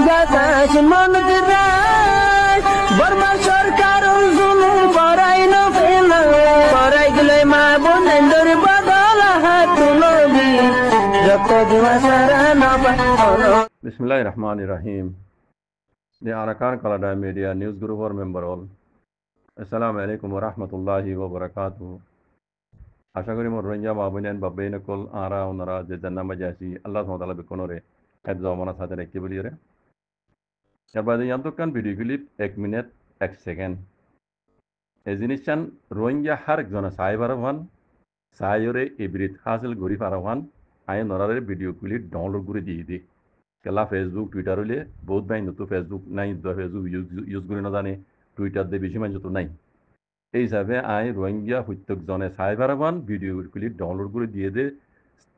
বাতাস মনত রায় বর্মা সরকার জুলুম করাই না ফেলা করাই গেলে মা বোনেদের বদল হাত তুলবি যত দিবা সারা না পালো। বিসমিল্লাহির রহমানির রহিম। The Arakan Kalada Media News Group or member all. Assalamu alaikum wa rahmatullahi wa barakatuh. আশা করি মোর রোহিঙ্গা মাহবুবেন বা বেনকল আরা ওনারা যে জান্নামা যাসি আল্লাহ সুবহানাহু ওয়া তাআলা বিকনরে হেফজ আমানত সাথে রাখতে বলিরে। এরপরে ইয়ান্তকান ভিডিও ক্লিপ 1 মিনিট 1 সেকেন্ড। এই জিনিসটান রোহিঙ্গা হার একজনে সাইবার হন সাইরে ইবরিত হাসিল গরি Parhan I নরারে video clip download করে দিয়ে দি। কেলা ফেসবুক টুইটার হলে বহুত ভাই নতুন ফেসবুক নাই ফেসবুক ইউজ করে না জানে টুইটার দিয়ে বেশি মানুষ তো নাই এই হিসাবে আই রোহিঙ্গা প্রত্যেকজনে সাইবারবান ভিডিও ক্লিপ ডাউনলোড করে দিয়ে দে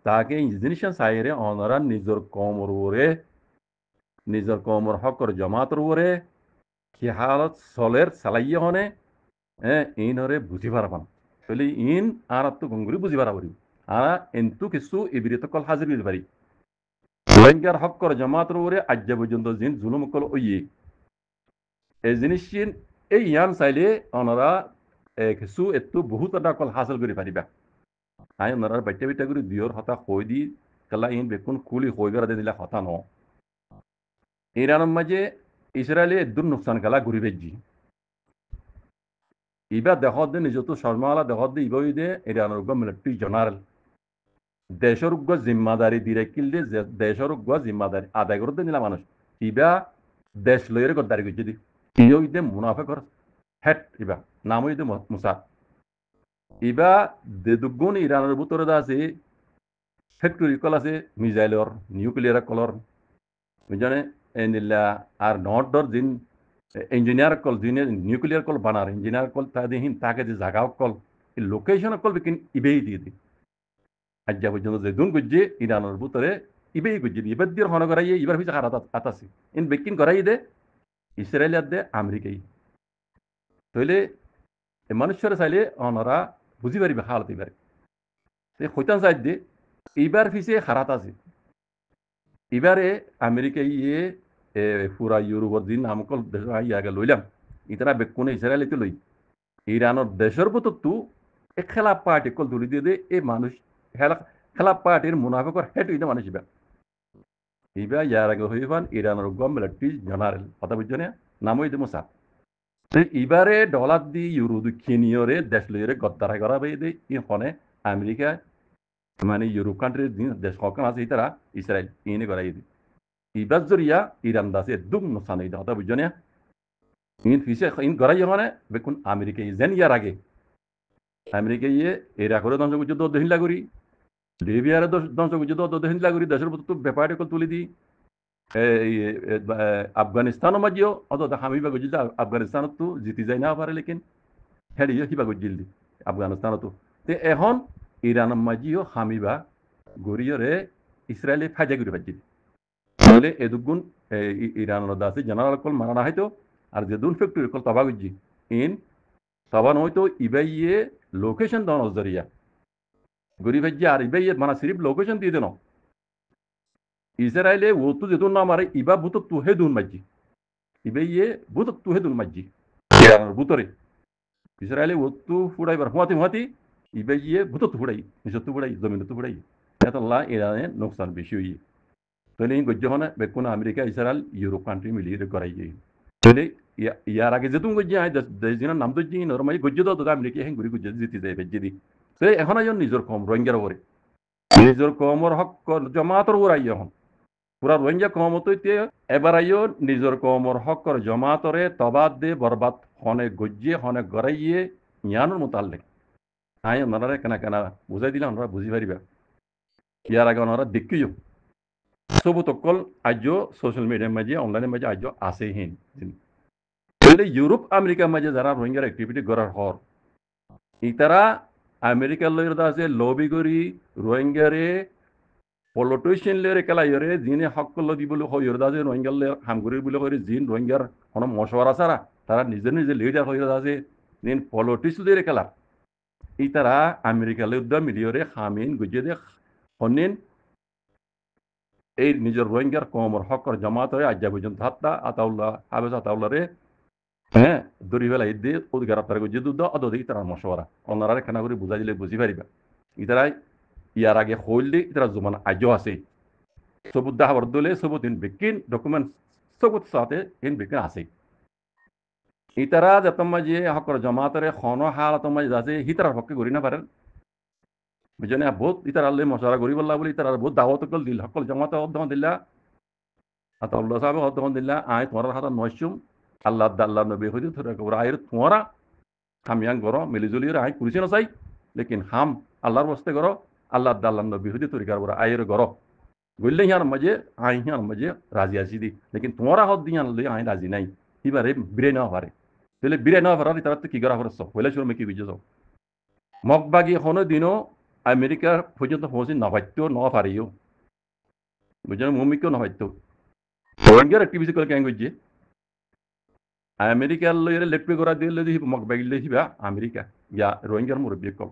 তাকে জিনিস চাইরে অনারা নিজের কমর ওরে নিজের কমর হকর জমাতর ওরে কি হালত চলের চালাইয়ে হনে ইনরে বুঝি পারবান তাহলে ইন আর তো গঙ্গুরি বুঝি পারা পারি আর এন্তু কিছু ইবরিত কল হাজির দিতে পারি রোহিঙ্গার হকর জমাতর ওরে আজ পর্যন্ত জিন জুলুম কল ওইয়ে এই জিনিস এই ইয়ান চাইলে অনারা কিছু একটু বহুত এটা কল হাসিল করে পারিবা আই ওনারা বাচ্চা বিটা করে দিয়র হতা কই দি কালা ইন বেকুন কুলি কই বেড়াতে দিলা হতা ন ইরানের মাঝে ইসরায়েলে একদম নোকসান কালা ঘুরি বেজি ইবা দেহত দে নিজত শর্মালা দেহত দে ইবাই দে ইরানের উগ্র মিলিটারি জেনারেল দেশের উগ্র জিম্মাদারি দিয়ে কিল দে দেশের উগ্র জিম্মাদারি আদায় করতে নিলা মানুষ ইবা দেশ লইয়ের গদ্দারি করছে দি ইয় দে মুনাফেকর হেড ইবা নাম হইতে মুসা ইবা দেদুগুণ ইরানের ভিতরে আছে ফ্যাক্টরি কল আছে মিসাইলর নিউক্লিয়ার কলর বুঝানে এনিলা আর নটর জিন ইঞ্জিনিয়ার কল জিনে নিউক্লিয়ার কল বানার ইঞ্জিনিয়ার কল তা দিন তাকে যে জায়গা কল এই লোকেশন কল বিকিন ইবেই দিয়ে দি আজ পর্যন্ত যে দুন গুজ্জে ইরানের ভিতরে ইবেই গুজ্জে দি এবার দিয়ে হন করাইয়ে এবার হয়েছে আর আতাসি ইন বেকিন করাই দে ইসরায়েলিয়ার দে আমেরিকাই তাহলে মানুষের চাইলে অনরা বুঝি পারিবে হালত এবারে হইতান চাই দে এইবার ফিসে খারাত আছে এবারে আমেরিকা ইয়ে পুরা ইউরোপের দিন আমকল ইয়াকে লইলাম ইতারা বেকুনে ইসরায়েলিতে লই ইরানের দেশের ভিতর তো এ খেলা পার্টি কল তুলি দিয়ে দে এই মানুষ খেলা পার্টির মুনাফেকর হেড হইতে মানুষ ইবা ইবা ইয়ার আগে হইবান ইরানের গম মিলিটারি জেনারেল কথা বুঝছো না নাম হইতে মোসাদ এবারে ডলার দি ইউরো দুঃখিনীয়রে দেশ লইরে গদ্দারা করা বাই দে ইখনে আমেরিকা মানে ইউরোপ কান্ট্রির দেশ হকান আছে তারা ইসরায়েল ইনে করাই দি ইবার জরিয়া ইরান দাসে একদম নোসান হইতে কথা বুঝছো না ইন ফিসে ইন করাই মানে বেকুন আমেরিকা যেন ইয়ার আগে আমেরিকা ইয়ে ইরাকের ধ্বংস করছে দহিলা করি লিবিয়ার ধ্বংস করছে দহিলা করি দেশের তো ব্যাপারে তুলি দি আফগানিস্তানৰ মাজিও অত হামিবা গজিল আফগানিস্তানতো জিতি যায় না পারে লেকিন হেৰিও সিবা গজিল দি আফগানিস্তানতো তে এখন ইৰাণৰ মাজিও হামিবা গৰিয়ৰে ইসরায়েলে ফাইজা করে পাচ্ছি তাহলে এদুগুণ ইরানের দাসে জেনারেল কল মারা হয়তো আর যেদুন ফ্যাক্টরি কল তবা গজি ইন তবা নয়তো ইবাইয়ে লোকেশন দেওয়া নজরিয়া গরি ভাজ্জি আর ইবাইয়ে মানে সিরিফ লোকেশন দিয়ে দেন ইসরায়েলে ও তো যেতুন না মারে ইবা বুত তুহে দুন মাজি ইবে ইয়ে বুত তুহে দুন মাজি ইরানের বুতরে ইসরায়েলে ও তো ফুড়াইবার হুয়াতি ইবে ইয়ে বুত ফুড়াই নিজত ফুড়াই জমিন তো ফুড়াই এতল্লাহ ইরানে নোকসান বেশি হই তাহলে এই গজ্য হনে বেকুন আমেরিকা ইসরায়েল ইউরোপ কান্ট্রি মিলিয়ে করাই যাই তাহলে ইয়ার আগে যেতুন গজ্য হয় দেশ দিনের নাম তো জিন নরমাই গজ্য তো আমেরিকা হেন ঘুরি গজ্য জিতে যায় বেজ্জে দি তাই এখন আইন নিজের কম রোহিঙ্গার ওপরে নিজের কমর হক জমাতর ওরাই এখন পুরা রোহিঙ্গা কমতে এবার আইও নিজের কমর হকর জমাতরে তবাদ দে বরবাদ হনে গজ্জে হনে গড়াইয়ে ইয়ানোর মোতাল্লেক আই ওনারা কেনা বুঝাই দিলে ওনারা বুঝি পারিবা ইয়ার আগে ওনারা দেখিও সবু তকল আজ সোশ্যাল মিডিয়ার মাঝে অনলাইনের মাঝে আজ আসেহীন তাহলে ইউরোপ আমেরিকার মাঝে যারা রোহিঙ্গার অ্যাক্টিভিটি করার হর ইতারা আমেরিকার লইরা আছে লবি করি রোহিঙ্গারে পলিটিশিয়ান লেরে কেলা ইয়রে জিনে হক লদি বলে হইরদা যে রোহিঙ্গার হামগুরি বলে করি জিন রোহিঙ্গার কোনো মশওয়ারা সারা তারা নিজে লিডার হইরদা আছে জিন পলিটিশিয়ান খেলা এই তারা আমেরিকা লইদা মিলিয়রে হামিন গুজে দে হনিন এই নিজের রোহিঙ্গার কমর হকর জামাত হয়ে আজ্ঞা পর্যন্ত হাত্তা আতাউল্লাহ হাবেজ আতাউল্লাহ রে হ্যাঁ দড়ি ফেলাই দিয়ে গ্রেপ্তার করছে দুধ অদি তারা মশওয়ারা অন্যরা খানা করে বুঝাই দিলে বুঝি পারিবা ইতারাই ইয়ার আগে হইলে ইতারা জমান আজও আছে সবুত দাহাবর দলে সবুত ইন বিকিন ডকুমেন্ট সবুত সাথে ইন বিকিন আছে ইতারা যত মাঝে হকর জমাতরে খন হালত মাঝে আছে হিতারার পক্ষে করি না পারেন বুঝলেন বহুত ইতারা আল্লাহ মশওয়ারা করি বললা বলে ইতারা বহুত দাওয়াত কল দিল হকল জমাত অধ্যম দিল্লা আতাউল্লাহ সাহেব অধ্যম দিল্লা আয় তোমার হাত নয়সুম আল্লাহ আল্লাহ নবী হইতে ধরে কবর আয়ের তোমারা হামিয়াং করো মিলিজুলি আয় কুরিছে না চাই লেকিন হাম আল্লাহর বস্তে করো আল্লাহ আল্লাহ নবী হইতে তরিকার বড় আয়ের করো বললে হিয়ার মাঝে আই হিয়ার মাঝে রাজি আছি দি লেকিন তোমারা হদ দিয়ে আনলে আই রাজি নাই এবারে বিরে নেওয়া পারে তাহলে বিরে নেওয়া পারে তারা তো কি করা পারছ বলে শুরু কি বুঝে যাও মগবাগি এখনো দিনও আমেরিকা পর্যন্ত পৌঁছে নভাইতেও ন পারিও বুঝলেন মমিকেও নভাইতো রোহিঙ্গার অ্যাক্টিভিটি করে কেন করছে আমেরিকার লইরে লেটপে করা দিলে যদি মগবাগিলে হিবা আমেরিকা ইয়া রোহিঙ্গার মুরব্বী কল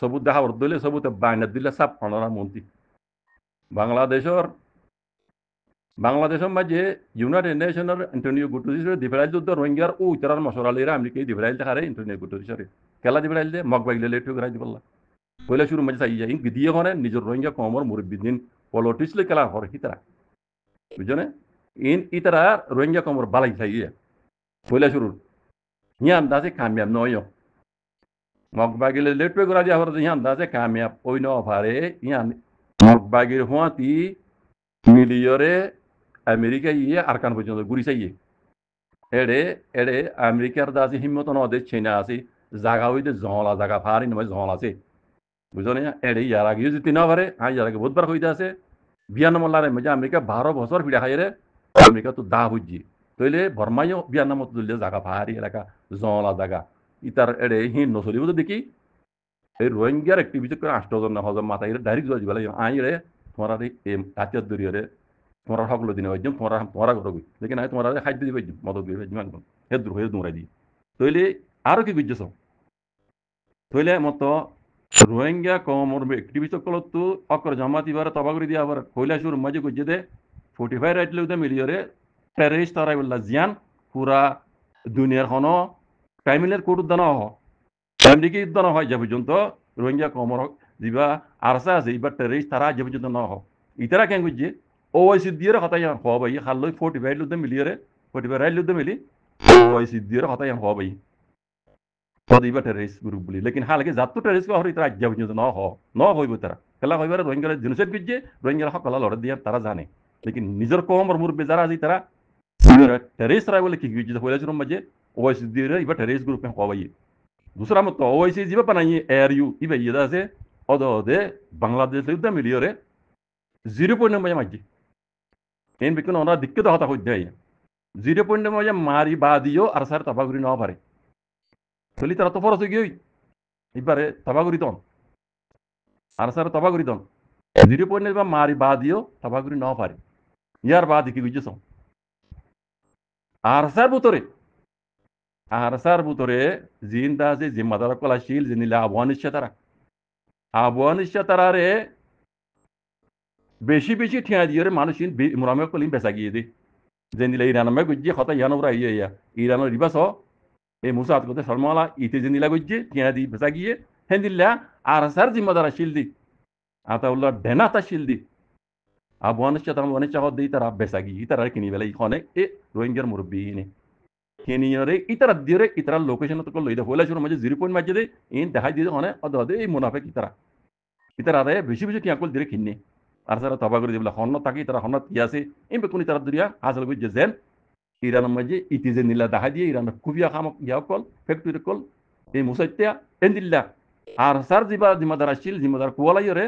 সবুত দেখা দিলে সবুত বাইনাত দিলে সাপ অনরা মন্ত্রী বাংলাদেশের মাঝে ইউনাইটেড নেশনের এন্টনিও গুটেরেস দিফরাইল যুদ্ধ রোহিঙ্গার ও ইতারার মশরালিরা আমেরিকায় দিফরাইল দেখারে এন্টনিও গুটেরেসরে খেলা দিফরাইল দে মগবাগিলে লেটপে করা দিবল্লা পয়লা শুরু মাঝে চাই যায় গিয়ে করে নিজের রোহিঙ্গা কমর মুরব্বী দিন পলিটিক্স লে খেলা করে হিতারা বুঝনে ইতারা রোহিঙ্গা কমর বালাই চাইয়ে পয়লা শুরু হিয়া আন্দাজে কামিয়াব নয় মগবাগিলে লেটপে করা দিয়া হরে হিয়া আন্দাজে কামিয়াব ওই ন পারে হিয়া মগবাগির হুয়াতি মিলিয়রে আমেরিকা ইয়ে আরকান পর্যন্ত ঘুরি চাইয়ে এড়ে এড়ে আমেরিকার দাসি হিম্মত নদে চীনা আছে জাগা হইতে জহলা জাগা ফারি নয় জহল আছে বুঝনে এড়ে ইয়ার আগে যদি না পারে ইয়ার আগে বহুতবার হইতে আছে 92 লারে মধ্যে আমেরিকা 12 বছর ফিরে খাইরে আমেরিকা তো দা বুঝছি তইলে বর্মাইও 92 মত দিলে জাগা ফারি এলাকা জহলা জাগা ইতার এড়ে হিন নচলিব তো দেখি এই রোহিঙ্গার অ্যাক্টিভিটি করে 8 জন হজম মাথায় ডাইরেক্ট যাই বলে আইরে তোমার এই হাতিয়ার দরিয়রে তোমার সকল দিনে হইম তোমারা করবি লেকিন আমি তোমার খাদ্য দিবে মদত দিবে হে দূর হয়ে দৌড়াই দিই তইলে আরো কি বুঝছ তইলে মতো রোহিঙ্গা কমর অ্যাক্টিভিটি কলতো অকর জামাতি বারে তবাগরি দিয়া আবার কৈলাসুর মাঝে গুজে দে 45 রাইট লউতে মিলিয়রে টেররিস্ট তারাই বললা জিয়ান পুরা দুনিয়ার হনো টাইমিলের কোড উদ্যান হ আমেরিকা উদ্যান হয় যে পর্যন্ত রোহিঙ্গা কমর যা আরসা আছে এবার টেররিস্ট তারা যে পর্যন্ত ন হ ইতারা কেন গুজে ওআইসি দিয়ে হতাই হওয়া ভাই খাল 45 লউতে মিলিয়রে 45 রাইট লউতে মিলি ওআইসি দিয়ে হতাই হওয়া ভাই ইবা টেররিস্ট গ্রুপ বলি লেকিন হালকে যাত্তু টেররিস্ট হরি তারা আজ্ঞা পর্যন্ত ন হইব তারা খেলা হইবার রোহিঙ্গার জিনিসের গুজে রোহিঙ্গার সকলা লড়ে দিয়ে তারা জানে লেকিন নিজের কমর মুরব্বী যারা আছে তারা টেররিস্ট রায় বলে কি গুজে হইলে শুরু মাঝে ওআইসি দিয়ে ইবা টেররিস্ট গ্রুপ হওয়া ভাই दूसरा मत ओआईसी जीवा बनाइए एआरयू इबे ये से ओदे बांग्लादेश युद्ध मिलियोरे 0 मजा माजी एन बिकन ओना दिक्कत होता होय दे 0 मजा मारी बादियो अरसार तबागुरी न पारे चली तारा तो फरस गई इबारे तबागुरी तन अरसार तबागुरी तन 0 मारी बादियो तबागुरी न पारे यार बाद की गुजसो अरसार बुतरे আরসার ভিতরে জিনটা আছে জিম্মাদার কলাশীল জিনিলা আবহান তারারে বেশি বেশি ঠিয়া দিয়ে মানুষ মুরামে কলিম বেচা গিয়ে দে জেনিলা ইরানমে গুজিয়ে হতা ইয়ানবরা ইয়া ইরানের রিবাস এই মুসাদ করতে শর্মালা ইতে জেনিলা গুজিয়ে ঠিয়া দি বেচা গিয়ে হেন্দিল্লা আরসার জিম্মাদার শিল দি আতাউল্লাহ ডেনাতা শিল দি আবহান তারা দিই তারা বেচা গিয়ে তারা কিনি বেলা ইখনে এ রোহিঙ্গার মুরব্বী নে কেনিয়রে ইতারা দিয়ে ইতারা লোকেশন তো লইদে হইলা শুরু মাঝে 0 মাঝে দে ইন দেখাই দিয়ে হনে অদে এই মুনাফিক ইতারা রে বেশি বেশি টিয়াকল দিয়ে কিনে আর সারা তবা করে দিবলা হন্ন তাকি তারা হন্ন কি আছে এই বেকুনি তারা দুরিয়া হাসল গুজে জেন ইরানের মাঝে ইতিজে নিলা দেখা দিয়ে ইরান কুবিয়া খামক ইয়াকল ফ্যাক্টরি কল এই মুসাইত্যা এন্দিল্লা আর সার জিমাদার আসছিল জিমাদার কুয়ালাইরে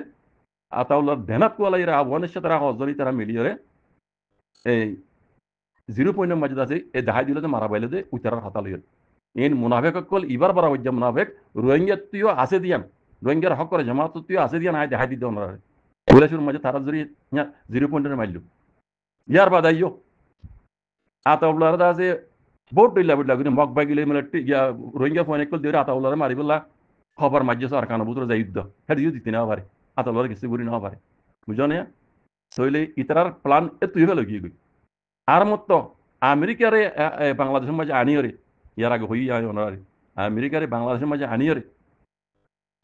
আতাউল্লাহ দেনাত কুয়ালাইরে আবহানের সাথে তারা হজরি তারা মিলিয়রে এই 0 মাঝে আছে এই দেখাই দিলে মারা বাইলে দে উতারার হাতা লইল এন মুনাফেক কল ইবার বড় হইয়া মুনাফেক রোহিঙ্গা তুইও আছে দিয়ান রোহিঙ্গার হক করে জামাত তুইও আছে দিয়ান আয় দেখাই দিতে ওনারা কৈলাসুর মাঝে তারা জরি 0 মাইল ইয়ার বাদ আইও আতাউল্লাহ আছে বহুত দিলা বিলা কিন্তু মগ বাগিলে মানে রোহিঙ্গা ফোন কল দিয়ে আতাউল্লাহ মারি বললা খবর মাঝে সরকার বুতর যাই যুদ্ধ হেড যুদ্ধ দিতে না পারে আতাউল্লাহ কিছু বুড়ি না পারে বুঝো না তইলে ইতারার প্ল্যান তুই হলো গিয়ে গই আর মত আমেরিকারে বাংলাদেশের মাঝে আনিয়রে ইয়ার আগে হই আয় ওনারে আমেরিকারে বাংলাদেশের মাঝে আনিয়রে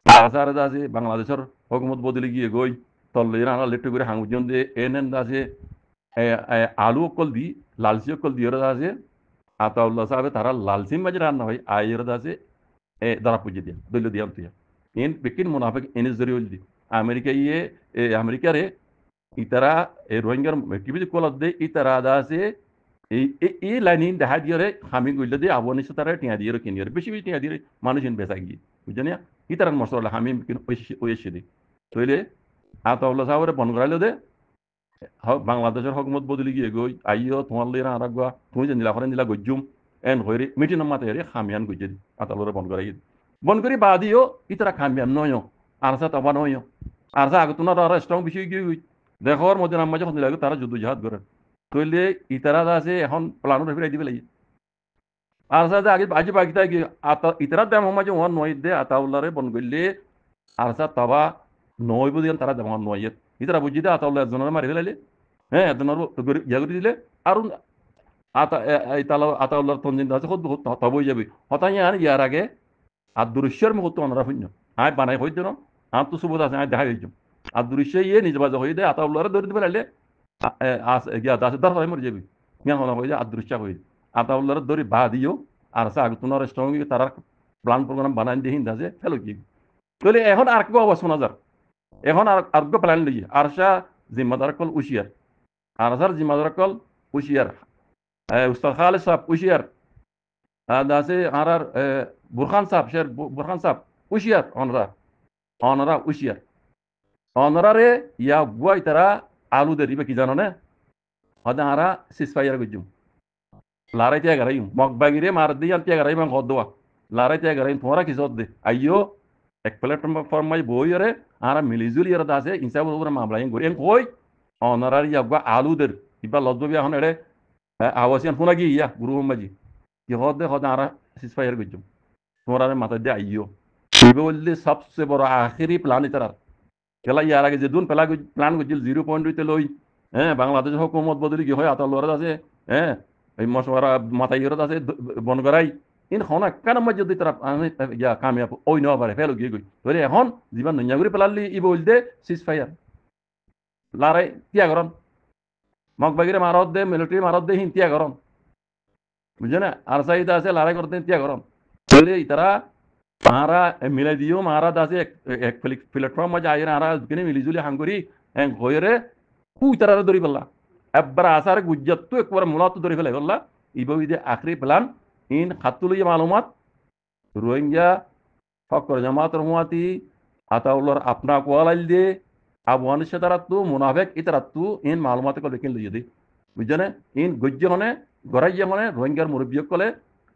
আসার আছে বাংলাদেশের হকুমত বদলে গিয়ে গই তল্লে রানা লেট্টু করে হাঙ্গুজন দিয়ে এনেন আছে আলু অকল দি লালচি অকল দিয়ে আছে আতাউল্লাহ সাহেব তারা লালচির মাঝে রান্না হয় আয়ের আছে দারা পুজো দিয়া দলীয় দিয়াম তুই এন বেকিন মুনাফিক এনে জরিউল দি আমেরিকা আমেরিকারে ইতারা রোহিঙ্গার কিবিজি কলত দে ইতারা আছে এই লাইন দেখা দিয়ে হামি গইলে দিয়ে আবহাওয়া নিশ্চয় তারা টিয়া দিয়ে কিনি বেশি বেশি টিয়া দিয়ে মানুষ বেচা গিয়ে বুঝছেন ইতারান মশলা হামি ওয়েসে দি তৈলে আতাউল্লাহ সাহেবের বন করাইলো দে বাংলাদেশের হকুমত বদলি গিয়ে গই আইও তোমার লইরা আর গুয়া তুমি যে নীলা করে নীলা গজ্জুম এন হইরে মিটিং মাতে রে খামিয়ান গজ্জে দি আতাউল্লাহ বন করাই বন করি বাদিও ইতারা খামিয়ান নয় আরসা তবা নয় আরসা আগে তোমার আর স্ট্রং বিষয় গিয়ে গই দেখর মধ্যে নাম মাঝে লাগে তারা যুদ্ধ জাহাজ করে তৈলে ইতারা আছে এখন প্লানো ফিরাই দিবে লাগে আরসা যে আগে আজি বাকি থাকে ইতারা দাম মাঝে ওয়ান নয় দে আতাউল্লাহরে বন করলে আরসা তবা নয় বুঝি তারা দাম নয় ইতারা বুঝি দে আতাউল্লাহ একজনের মারি ফেলাইলে হ্যাঁ একজনের ইয়া করে দিলে আর আতাউল্লাহর তঞ্জিন আছে খুব তবই যাবি হতাই ইয়ার আগে আর দুরুশ্বর মুহূর্ত অনরা শূন্য আয় বানাই হইতে না আর তো সুবোধ আছে আয় দেখা হয়েছে আর দুরুশ্য ইয়ে নিজ বাজা হয়ে দেয় আতাউল্লাহরে ধরে দিবে লাইলে গিয়া দাসে দর হয় মরে যাবি মিয়া হনা হয়ে যায় আর দুরুশ্চা হয়ে আতাউল্লাহরে ধরে বা দিও আর সা আগে তোমার স্ট্রং তারা প্ল্যান প্রোগ্রাম বানাই দিয়ে হিন্দা যে ফেলো কি তাহলে এখন আর কেউ অবস্থা নজর এখন আর প্ল্যান লই আর সা জিম্মাদার কল উশিয়ার আর সার জিম্মাদার কল উশিয়ার উস্তাদ খালেদ সাহেব উশিয়ার আছে আর বুরখান সাহেব শের বুরখান সাহেব উশিয়ার অনরা উশিয়ার অনরারে ইয়া গুয়াই তারা আলু দেরিবে কি জানো না হদা আরা সিসফাইয়ার গুজুম লারাই তিয়া গারাই মগবাগিরে মার দিয়ান তিয়া গারাই মাং হদওয়া লারাই তিয়া গারাই তোরা কি সদ দে আইও এক প্ল্যাটফর্ম মাই বইরে আরা মিলিজুলি এর দাসে ইনসাব ওরা মামলা ইন গরি কই অনরার ইয়া গুয়া আলু দের ইবা লদ্দবি এখন এড়ে আওয়াসিয়ান ফোনা গি ইয়া গুরু মাজি কি হদে হদা আরা সিসফাইয়ার গুজুম তোরা মাথা দে আইও ইবে বললে সবচেয়ে বড় আখেরি প্ল্যান ইতার খেলা ইয়ার আগে যে দুন প্ল্যান করছিল 0.2 লই হ্যাঁ বাংলাদেশের হুকুমত বদলি কি হয় আতাউল্লাহর আছে হ্যাঁ এই মশওয়ারা মাথায় ইরত আছে বন করাই ইন হনা কান মধ্যে যদি তারা ইয়া কামিয়াব ওই ন পারে ফেলো গিয়ে গই ধরে এখন জীবন নইয়া করে পেলালি ই বল দে সিজ ফায়ার লারাই তিয়া গরম মগবাগিরে মারত দে মিলিটারি মারত দে হিন তিয়া গরম বুঝছে না আর চাহিদা আছে লড়াই করতে তিয়া গরম তাহলে তারা মারা মিলাই দিও মারা দাসে এক প্ল্যাটফর্ম মধ্যে আইরে আরা কিনে মিলিজুলি হাঙ্গুরি হয়ে কুই তারা ধরি পেলা একবার আসার গুজরাত তো একবার মূলত ধরে ফেলাই বললা ইববিদে আখরি প্ল্যান ইন খাতুলই মালুমাত রোহিঙ্গা ফকর জামাত রহমাতি আতাউল্লাহর আপনা কোয়ালাইল দে আফগানিস্তান তারাত্তু মুনাফেক ইতারাত্তু ইন মালুমাতে কল বেকিন লইয়ে দি বুঝছেন ইন গজ্য হনে গড়াইয়া হনে রোহিঙ্গার মুরব্বী কলে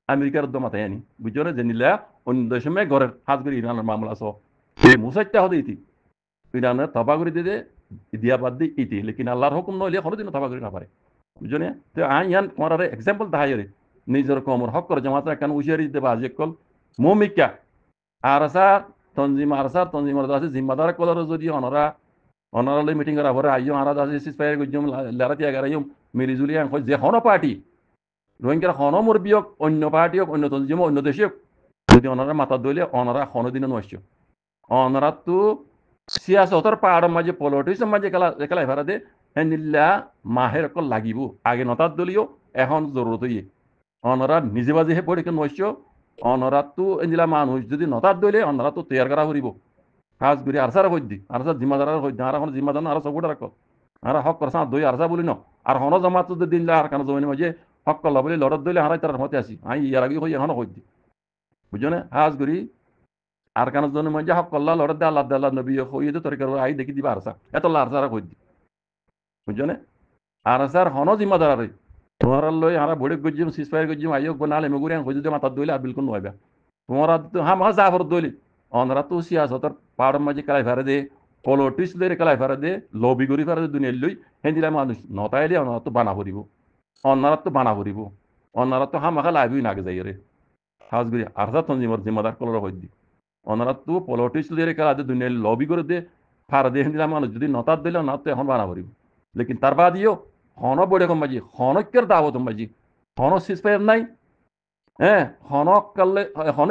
আমেরিকার মাথায় আনি বুঝছো না জেনিলা অন্য দেশে ঘরের হাত করে ইরানের মামলা সহ এই মুসাইটা হতে ইতি ইরানের তবা করে দিয়ে দিয়া বাদ দিয়ে ইতি লেকিন আল্লাহর হুকুম নইলে কোনোদিন তবা করে না পারে বুঝছো না তো ইয়ান তোমার এক্সাম্পল দেখাই রে নিজের কমর হক করে জামাত কেন উশিয়ারি দিতে বাজে কল মমিকা আরসা তঞ্জিমার আছে জিম্মাদার কলর যদি অনারালে মিটিং করা পরে আইও আরা আছে সিসফায়ার গজ্জম লারাতিয়া গারাইম মিলিজুলি যে হন পার্টি রোহিঙ্গার হন মুরব্বী অন্য পার্টি হোক অন্য তঞ্জিম অন্য দেশে হোক যদি ওনারা মাথা দইলে ওনারা হনদিনও নষ্ট ওনারা তো সিয়াসতর পাহাড়ের মাঝে পলিটিক্সের মাঝে খেলা ফেরা দে হেনিল্লা মাহের অকল লাগিব আগে নতার দলীয় এখন জরুরত ইয়ে ওনারা নিজে বাজে হে পড়ে নষ্ট ওনারা তো এনিলা মানুষ যদি নতার দইলে ওনারা তো তৈয়ার করা করিব কাজ করি আরসার হই দি আরসার জিম্মাদার হই দি আর এখন জিম্মাদার আর সবুটা রাখ আর হক করসা দই আরসা বলি ন আর হন জমাত যদি দিন আর কান জমিনে মাঝে হক করলা বলে লড়ত দইলে হারাই তার মতে আসি আই ইয়ার আগে হই এখন হই দি বুঝছো না হাজ করি আর কান জনের মাঝে হক করলা লড়ত দে আল্লাহ নবী হই দে তরকার আই দেখি দিবা আরসা এত আরসার হই দি বুঝছো না আরসার হন জিম্মাদার আর তোমার লই হারা বড়ে গজ্জিম সিসফায়ার গজ্জিম আইও বনালে মেগুরি হই যদি মাথা দইলে আর বিলকুল নয়বা তোমার হ্যাঁ মা জাফর দইলে অনরা তো সিয়াসতর পাহাড়ের মাঝে খেলাই ফেরে দে পলিটিক্স দের খেলাই ফেরে দে লবি করি ফেরে দে দুনিয়ার লই হেঁদিলা মানুষ নতাইলে অনারা তো বানা করিব অনারা তো হামাখা লাইবই নাগে যাই রে হাজ করি আরজা তঞ্জিমর জিম্মাদার কলর হই দি অনারা তো পলিটিক্স দের খেলা দে দুনিয়ার লবি করে দে ফারে দে হেঁদিলা মানুষ যদি নতার দিলে অনার তো এখন বানা করিব লেকিন তার বাদিও হন বড়ে কম বাজি হনকের দাওয়াত বাজি হন সিসপায়ার নাই হ্যাঁ হনক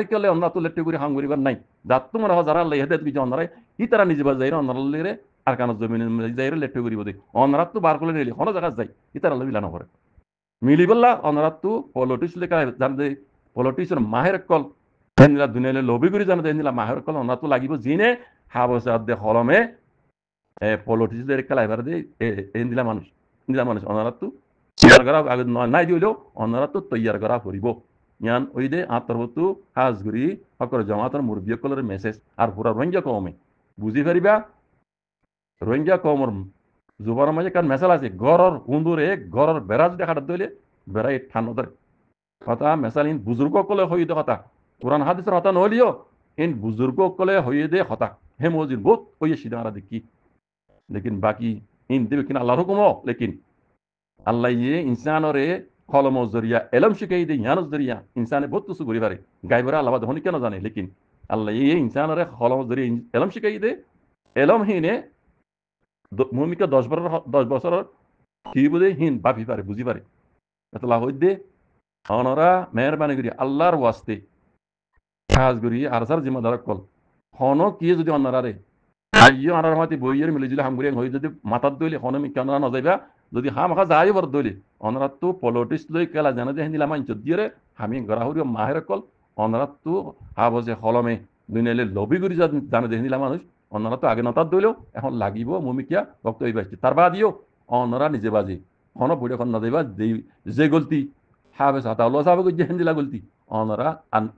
কালে অন্না তো লেট্টু করে হাঙ্গুরিবার নাই যাত্তু মনে হয় যারা আল্লাহ হেদায়েত বিজয় অন্নারাই ই তারা নিজে বা যাইরে অন্নারে আর কানো জমিন যাইরে লেট্টু করিব দে অন্নারা তো বার করে নিলি হন জায়গা যাই ই তারা আল্লাহ মিলানো করে মিলি বললা অন্নারা তো পলিটিক্স লেখা জানতে পলিটিক্সের মাহের কল হেনিলা দুনিয়ালে লবি করে জানতে হেনিলা মাহের কল অন্না তো লাগিব জিনে হাবসে আদে হলমে পলিটিক্সদের খেলা এবার দে হেনিলা মানুষ অন্নারা তো তৈয়ার করা আগে নাই দিলেও অন্নারা তো তৈয়ার করা করিব ইয়ান ওই দে আত্মরবতু হাজগুড়ি সকল জমাতর মুরব্বী সকলের মেসেজ আর পুরা রোহিঙ্গা কমে বুঝি পারিবা রোহিঙ্গা কমর জুবার মাঝে কারণ মেসাল আছে গড়র হুন্দুরে গড়র বেড়াজ দেখাটা দইলে বেড়াই ঠান্ডা ধরে কথা মেসাল ইন বুজুর্গ কলে হই দে কথা কোরআন হাদিসের হতা নহলিও ইন বুজুর্গ কলে হই দে হতা হে মজির বহুত ওই সিধারা দেখি লেকিন বাকি ইন দেবে কিনা আল্লাহর হুকুমও লেকিন আল্লাহ ইয়ে ইনসানরে কলম জরিয়া এলম শিখাই দে ইয়ানস জরিয়া ইনসানে বহুত কিছু করি পারে গাইবরা আল্লাহ হনি কেন জানে লেকিন আল্লাহ ইয়ে ইনসানরে কলম জরিয়া এলম শিখাই দে এলম হিনে ভূমিকা 10 বছর কি বুঝে হিন বাপি পারে বুঝি পারে এত লাভ দে অনরা মেহরবানি করি আল্লাহর ওয়াস্তে কাজ করি আর সার জিম্মাদার কল হন কি যদি অন্নারে আইও আনার মাতি বইয়ের মিলে যদি হামগুড়ি হয়ে যদি মাথার দইলে হন মি কেন না যাইবা যদি হাম হাকা যাই বার দইলে অনরা তো পলিটিক্স লই কেলা জানা যে হিন্দিলা মান দিয়ে আমি গড়া হরিও মাহের কল অনরা তো হাবজে হলমে দুনিয়ালে লবি করি জানে যে হিন্দিলা মানুষ অন্যরা তো আগে নতার দইলেও এখন লাগিব মমিকিয়া ভক্ত হয়ে বাসছে তার বাদিও অন্যরা নিজে বাজে হন বুড়ে খন না দেবা যে গলতি হাবে সাতা আল্লাহ সাহাবে যে হিন্দিলা গলতি অন্যরা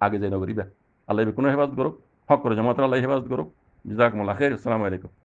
আগে যাই না করিবা আল্লাহ কোনো হেফাজত করো হক করে জমাত আল্লাহ হেফাজত করো জাজাকুমুল্লাহ খাইর আসসালামু আলাইকুম